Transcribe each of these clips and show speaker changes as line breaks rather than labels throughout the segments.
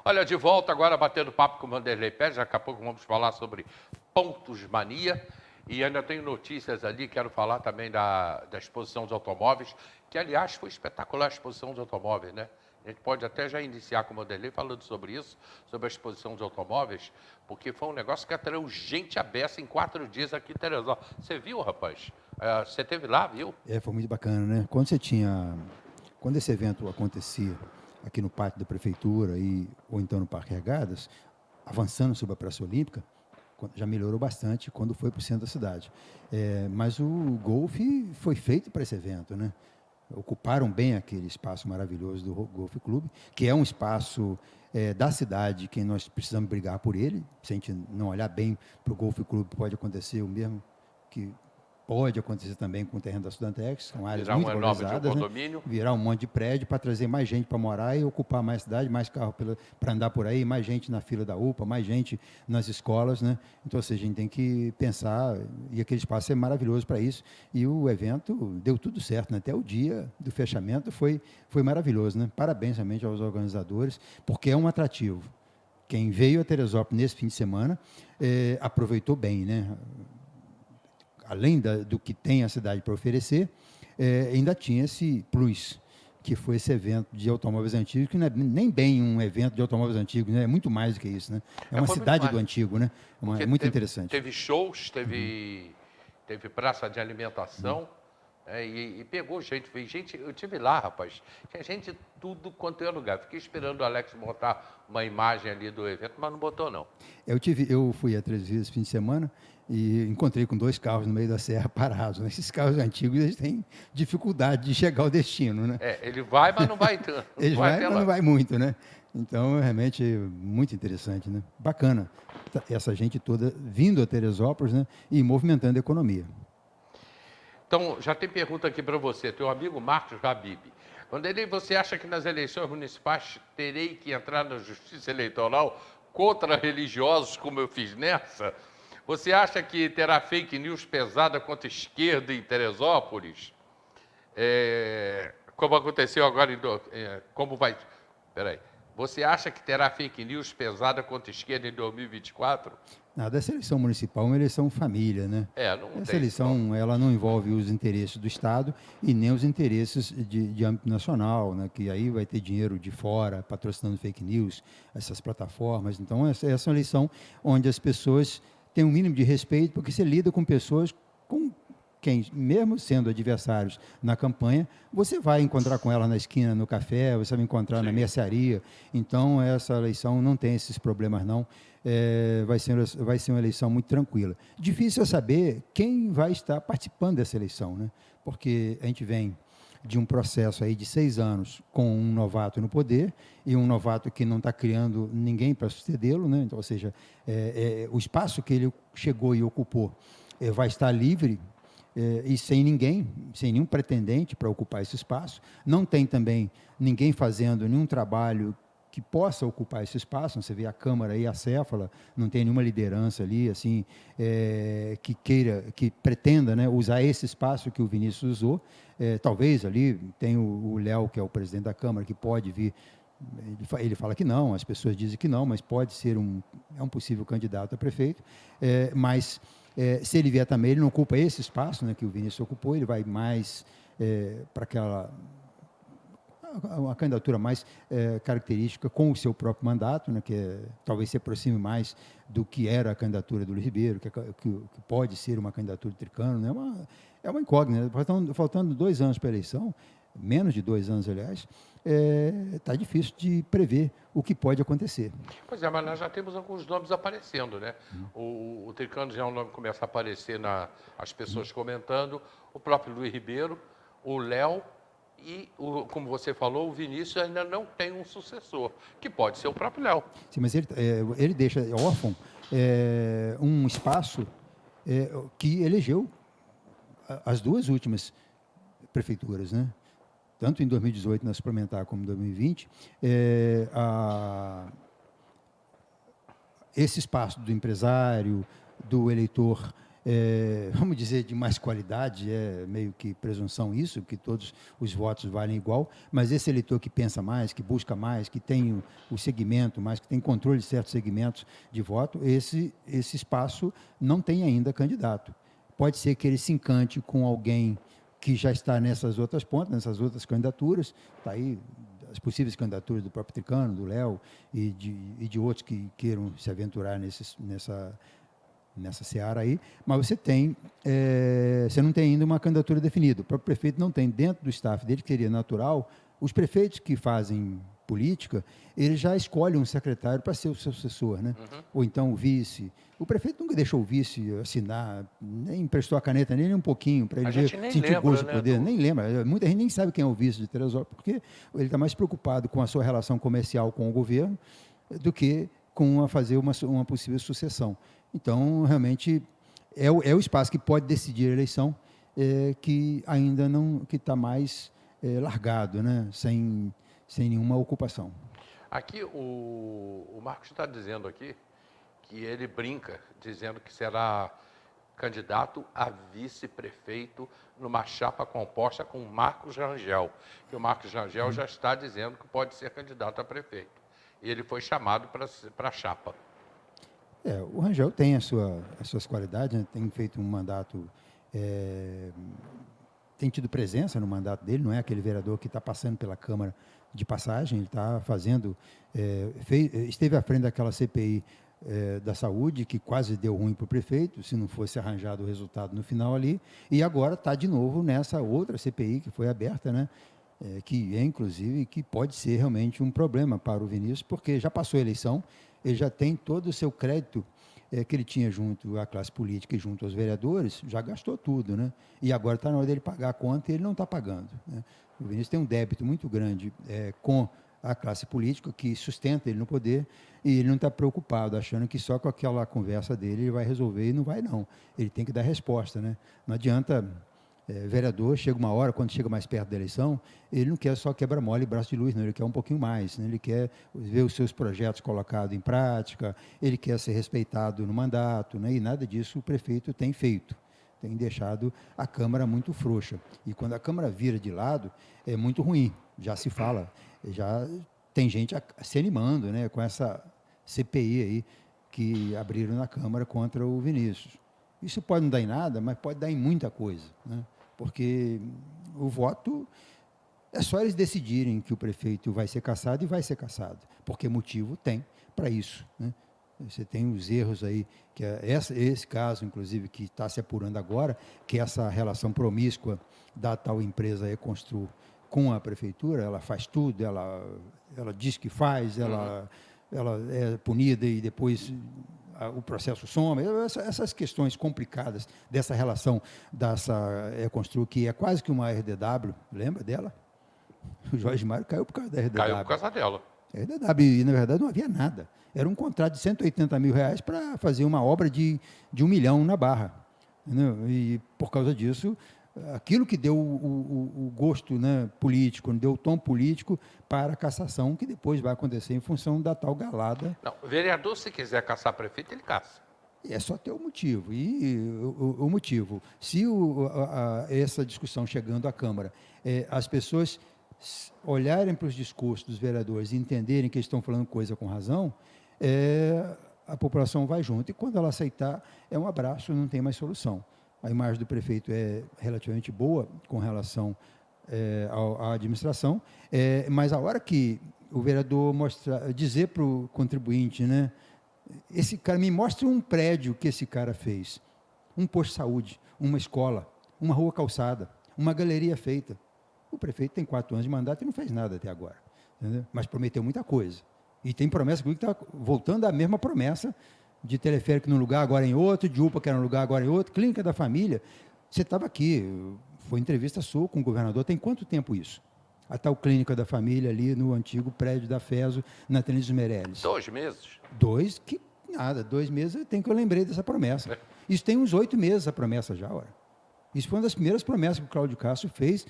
Olha, de volta agora batendo papo com o Vanderlei Pérez. Daqui a pouco vamos falar sobre pontos mania. E ainda tenho notícias ali, quero falar também da exposição dos automóveis, que, aliás, foi espetacular a exposição dos automóveis, né? A gente pode até já iniciar com o Vanderlei falando sobre isso, sobre a exposição dos automóveis, porque foi um negócio que atraiu gente à beça em 4 dias aqui em Teresópolis. Você viu, rapaz? Você esteve lá, viu?
Foi muito bacana, né? Quando esse evento acontecia aqui no pátio da prefeitura ou então no Parque Regadas, avançando sobre a Praça Olímpica, já melhorou bastante quando foi para o centro da cidade. Mas o golfe foi feito para esse evento, né? Ocuparam bem aquele espaço maravilhoso do Golf Clube, que é um espaço da cidade que nós precisamos brigar por ele. Se a gente não olhar bem para o Golf Clube, pode acontecer o mesmo que pode acontecer também com o terreno da Sudantex, são áreas
Virar
muito
uma nova de um
valorizadas, né?
condomínio.
Virar um monte de prédio para trazer mais gente para morar e ocupar mais cidade, mais carro para andar por aí, mais gente na fila da UPA, mais gente nas escolas, né? Então, ou seja, a gente tem que pensar, e aquele espaço é maravilhoso para isso. E o evento deu tudo certo, né? Até o dia do fechamento foi maravilhoso, né? Parabéns realmente aos organizadores, porque é um atrativo. Quem veio a Teresópolis nesse fim de semana aproveitou bem, né? Além do que tem a cidade para oferecer, ainda tinha esse plus, que foi esse evento de automóveis antigos, que não é nem bem um evento de automóveis antigos, né? É muito mais do que isso, né? É uma
Foi muito
cidade
mais.
do antigo, né?
Porque
É muito interessante.
teve shows, teve praça de alimentação, e pegou gente. Veio gente. Eu tive lá, rapaz. Tinha gente de tudo quanto é lugar. Fiquei esperando o Alex botar uma imagem ali do evento, mas não botou, não.
Eu fui a Três Rios esse fim de semana e encontrei com 2 carros no meio da serra parados, né? Esses carros antigos, eles têm dificuldade de chegar ao destino, né?
Ele vai, mas não vai tanto. Não
Eles
vai
vão,
até
mas não
lá.
vai muito, né? Então, é realmente muito interessante, né? Bacana essa gente toda vindo a Teresópolis, né? E movimentando a economia.
Então, já tem pergunta aqui para você. Teu amigo Marcos Habib. Vanderlei, você acha que nas eleições municipais terei que entrar na justiça eleitoral contra religiosos, como eu fiz nessa? Você acha que terá fake news pesada contra a esquerda em Teresópolis? Como aconteceu agora como vai... Peraí. Você acha que terá fake news pesada contra a esquerda em 2024?
Nada, essa eleição municipal é uma eleição família, né?
Não
Essa
tem esse troço.
eleição, ela não envolve os interesses do Estado e nem os interesses de âmbito nacional, né? Que aí vai ter dinheiro de fora patrocinando fake news, essas plataformas. Então, essa é uma eleição onde as pessoas têm um mínimo de respeito, porque você lida com pessoas com quem, mesmo sendo adversários na campanha, você vai encontrar com ela na esquina, no café, você vai encontrar na mercearia. Então, essa eleição não tem esses problemas, não. Vai ser uma eleição muito tranquila. Difícil é saber quem vai estar participando dessa eleição, né? Porque a gente vem de um processo aí de 6 anos com um novato no poder e um novato que não está criando ninguém para sucedê-lo, né? Então, ou seja, o espaço que ele chegou e ocupou vai estar livre e sem ninguém, sem nenhum pretendente para ocupar esse espaço. Não tem também ninguém fazendo nenhum trabalho que possa ocupar esse espaço. Você vê a Câmara e a Céfala, não tem nenhuma liderança ali, assim, que pretenda, né, usar esse espaço que o Vinícius usou. Talvez ali tem o Léo, que é o presidente da Câmara, que pode vir. Ele fala que não, as pessoas dizem que não, mas pode ser um possível candidato a prefeito. Mas se ele vier também, ele não ocupa esse espaço, né, que o Vinícius ocupou, ele vai mais para aquela uma candidatura mais característica com o seu próprio mandato, né, que talvez se aproxime mais do que era a candidatura do Luiz Ribeiro, que pode ser uma candidatura de Tricano, né, é uma incógnita. Faltando 2 anos para a eleição, menos de 2 anos, aliás, está difícil de prever o que pode acontecer.
Pois é, mas nós já temos alguns nomes aparecendo, né? O Tricano já é um nome que começa a aparecer as pessoas comentando, o próprio Luiz Ribeiro, o Léo e, como você falou, o Vinícius ainda não tem um sucessor, que pode ser o próprio Léo.
Sim, mas ele deixa órfão um espaço que elegeu as 2 últimas prefeituras, né? Tanto em 2018 na suplementar como em 2020, esse espaço do empresário, do eleitor vamos dizer, de mais qualidade, é meio que presunção isso, que todos os votos valem igual, mas esse eleitor que pensa mais, que busca mais, que tem o segmento mais, que tem controle de certos segmentos de voto, esse espaço não tem ainda candidato. Pode ser que ele se encante com alguém que já está nessas outras pontas, nessas outras candidaturas, está aí as possíveis candidaturas do próprio Tricano, do Léo e de outros que queiram se aventurar nessa seara aí, mas você não tem ainda uma candidatura definida. O próprio prefeito não tem, dentro do staff dele, que seria natural, os prefeitos que fazem política, ele já escolhe um secretário para ser o seu sucessor, né? Ou então o vice. O prefeito nunca deixou o vice assinar, nem emprestou a caneta nem um pouquinho para ele sentir gosto de poder. Nem lembra. Muita gente nem sabe quem é o vice de Teresópolis, porque ele está mais preocupado com a sua relação comercial com o governo do que com fazer uma possível sucessão. Então, realmente, é o espaço que pode decidir a eleição, que ainda não, que está mais largado, né? Sem nenhuma ocupação.
Aqui, o Marcos está dizendo aqui que ele brinca, dizendo que será candidato a vice-prefeito numa chapa composta com Marcos Rangel. Que o Marcos Rangel já está dizendo que pode ser candidato a prefeito. E ele foi chamado para a chapa.
O Rangel tem as suas qualidades, né? Tem feito um mandato, tem tido presença no mandato dele, não é aquele vereador que está passando pela Câmara de passagem, ele está fazendo, esteve à frente daquela CPI da saúde, que quase deu ruim para o prefeito, se não fosse arranjado o resultado no final ali, e agora está de novo nessa outra CPI que foi aberta, né? Que inclusive, que pode ser realmente um problema para o Vinícius, porque já passou a eleição, ele já tem todo o seu crédito que ele tinha junto à classe política e junto aos vereadores, já gastou tudo, né? E agora está na hora dele pagar a conta e ele não está pagando, né? O Vinícius tem um débito muito grande com a classe política que sustenta ele no poder e ele não está preocupado, achando que só com aquela conversa dele ele vai resolver e não vai não. Ele tem que dar resposta, né? Não adianta... vereador, chega uma hora, quando chega mais perto da eleição, ele não quer só quebra-mola e braço de luz, não, ele quer um pouquinho mais, né? Ele quer ver os seus projetos colocados em prática, ele quer ser respeitado no mandato, né? E nada disso o prefeito tem feito, tem deixado a Câmara muito frouxa. E quando a Câmara vira de lado, é muito ruim, já se fala, já tem gente se animando, né, com essa CPI aí que abriram na Câmara contra o Vinícius. Isso pode não dar em nada, mas pode dar em muita coisa, né? Porque o voto é só eles decidirem que o prefeito vai ser cassado e vai ser cassado, porque motivo tem para isso, né? Você tem os erros aí, que esse caso, inclusive, que está se apurando agora, que essa relação promíscua da tal empresa Econstru com a prefeitura, ela faz tudo, ela diz que faz, ela é punida e depois o processo soma, essas questões complicadas dessa relação dessa Econstru, que é quase que uma RDW, lembra dela? O Jorge Mário caiu por causa da RDW.
Caiu por causa dela.
RDW, e na verdade não havia nada. Era um contrato de R$180 mil para fazer uma obra de 1 milhão na Barra, entendeu? E por causa disso, aquilo que deu o gosto, né, político, deu o tom político para a cassação, que depois vai acontecer em função da tal galada.
Não, o vereador, se quiser caçar prefeito, ele caça.
É só ter o motivo. E o motivo, se essa discussão chegando à Câmara, as pessoas olharem para os discursos dos vereadores e entenderem que eles estão falando coisa com razão, a população vai junto. E quando ela aceitar, é um abraço, não tem mais solução. A imagem do prefeito é relativamente boa com relação à administração, mas a hora que o vereador dizer para o contribuinte, né, esse cara, me mostre um prédio que esse cara fez, um posto de saúde, uma escola, uma rua calçada, uma galeria feita. O prefeito tem 4 anos de mandato e não fez nada até agora, entendeu? Mas prometeu muita coisa. E tem promessa que está voltando à mesma promessa de teleférico num lugar, agora em outro, de UPA que era num lugar, agora em outro, clínica da família. Você estava aqui, foi entrevista sua com o governador, tem quanto tempo isso? A tal clínica da família ali no antigo prédio da FESO, na Tenente dos Meireles.
2 meses.
2 meses, que eu lembrei dessa promessa. Isso tem uns 8 meses a promessa já, ora. Isso foi uma das primeiras promessas que o Cláudio Castro fez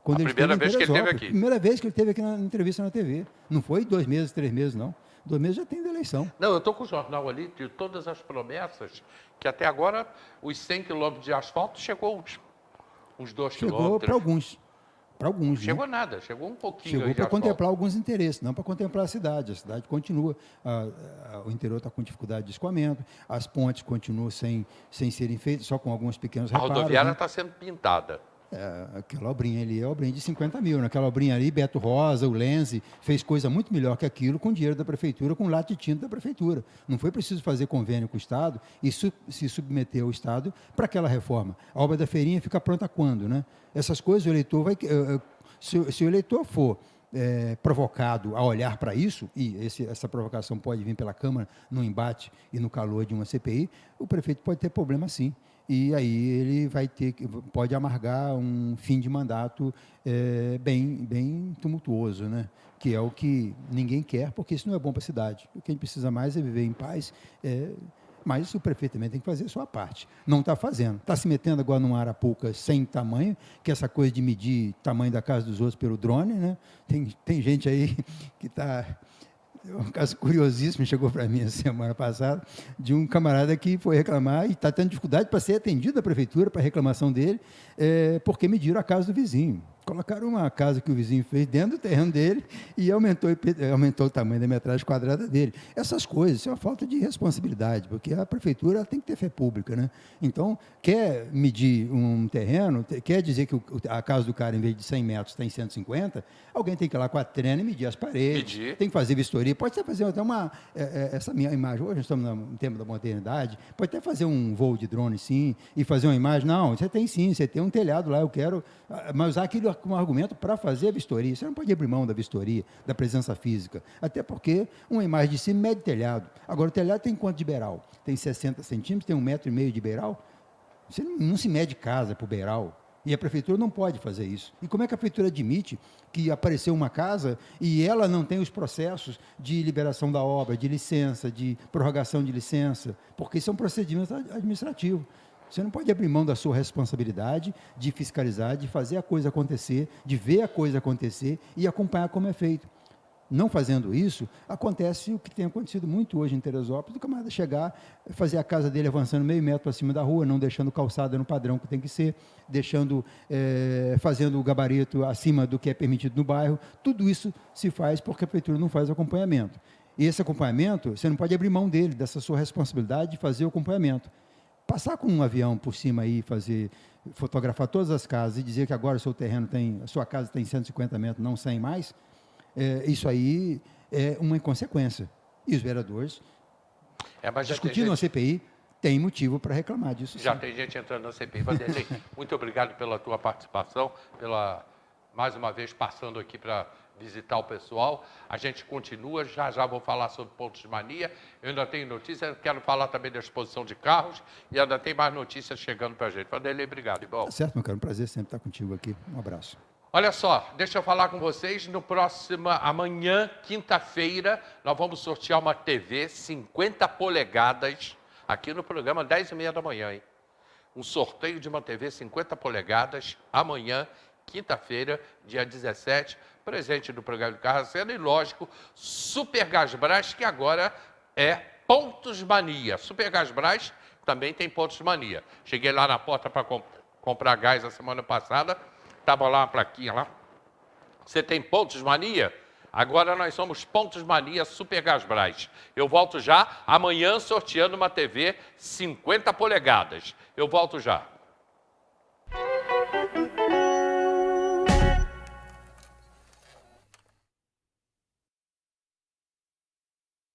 quando ele
primeira vez que ele esteve aqui.
Primeira vez que ele esteve aqui na entrevista na TV. Não foi 2 meses, 3 meses, não. 2 meses já tem da eleição.
Não, eu estou com o jornal ali de todas as promessas, que até agora os 100 quilômetros de asfalto chegou uns 2
Chegou
quilômetros.
para alguns. Para alguns,
Chegou nada, chegou um pouquinho.
Chegou
aí de
para
asfalto.
contemplar alguns interesses, não para contemplar a cidade. A cidade continua, o interior está com dificuldade de escoamento, as pontes continuam sem serem feitas, só com alguns pequenos
A
reparos.
rodoviária
Né?
está sendo pintada.
Aquela obrinha ali é obrinha de 50 mil. Naquela obrinha ali, Beto Rosa, o Lenze, fez coisa muito melhor que aquilo com dinheiro da prefeitura, com lata de tinta da prefeitura. Não foi preciso fazer convênio com o Estado e se submeter ao Estado para aquela reforma. A obra da feirinha fica pronta quando, né? Essas coisas o eleitor vai... Se o eleitor for provocado a olhar para isso, e essa provocação pode vir pela Câmara no embate e no calor de uma CPI, o prefeito pode ter problema sim. E aí ele pode amargar um fim de mandato bem tumultuoso, né? Que é o que ninguém quer, porque isso não é bom para a cidade. O que a gente precisa mais é viver em paz, mas o prefeito também tem que fazer a sua parte. Não está fazendo. Está se metendo agora numa arapuca sem tamanho, que é essa coisa de medir tamanho da casa dos outros pelo drone, né? Tem gente aí que está... Um caso curiosíssimo chegou para mim a semana passada, de um camarada que foi reclamar e está tendo dificuldade para ser atendido da prefeitura para a reclamação dele, porque mediram a casa do vizinho. Colocaram uma casa que o vizinho fez dentro do terreno dele e aumentou o tamanho da metragem quadrada dele. Essas coisas, isso é uma falta de responsabilidade, porque a prefeitura tem que ter fé pública, né? Então, quer medir um terreno, quer dizer que a casa do cara, em vez de 100 metros, está em 150, alguém tem que ir lá com a trena e medir as paredes, tem que fazer vistoria, pode até fazer até essa minha imagem, hoje nós estamos no tempo da modernidade, pode até fazer um voo de drone, sim, e fazer uma imagem, não, você tem sim, você tem um telhado lá, eu quero, mas usar aquilo como argumento para fazer a vistoria. Você não pode abrir mão da vistoria, da presença física, até porque uma imagem de cima mede telhado. Agora, o telhado tem quanto de beiral? Tem 60 centímetros, tem 1,5 metro de beiral? Você não se mede casa por beiral. E a prefeitura não pode fazer isso. E como é que a prefeitura admite que apareceu uma casa e ela não tem os processos de liberação da obra, de licença, de prorrogação de licença? Porque isso é um procedimento administrativo. Você não pode abrir mão da sua responsabilidade de fiscalizar, de fazer a coisa acontecer, de ver a coisa acontecer e acompanhar como é feito. Não fazendo isso, acontece o que tem acontecido muito hoje em Teresópolis, do camarada chegar, fazer a casa dele avançando meio metro para cima da rua, não deixando calçada no padrão que tem que ser, fazendo o gabarito acima do que é permitido no bairro. Tudo isso se faz porque a prefeitura não faz acompanhamento. E esse acompanhamento, você não pode abrir mão dele, dessa sua responsabilidade de fazer o acompanhamento. Passar com um avião por cima aí, fotografar todas as casas e dizer que agora a sua casa tem 150 metros, não 100 mais, isso aí é uma inconsequência. E os vereadores, discutindo a CPI, têm motivo para reclamar disso.
Já tem gente entrando na CPI. Vanderlei, muito obrigado pela tua participação, mais uma vez passando aqui para visitar o pessoal. A gente continua, já vou falar sobre pontos de mania. Eu ainda tenho notícias, quero falar também da exposição de carros e ainda tem mais notícias chegando para a gente. Vanderlei, obrigado. Igual.
Tá certo, meu caro, um prazer sempre estar contigo aqui. Um abraço.
Olha só, deixa eu falar com vocês, amanhã, quinta-feira, nós vamos sortear uma TV 50 polegadas, aqui no programa, 10h30 da manhã, hein? Um sorteio de uma TV 50 polegadas, amanhã, quinta-feira, dia 17, presente do programa de Carracena e, lógico, Super Gasbras, que agora é Pontos Mania. Super Gasbras também tem Pontos Mania. Cheguei lá na porta para comprar gás a semana passada, estava lá uma plaquinha lá. Você tem Pontos Mania? Agora nós somos Pontos Mania Super Gasbras. Eu volto já, amanhã sorteando uma TV 50 polegadas. Eu volto já.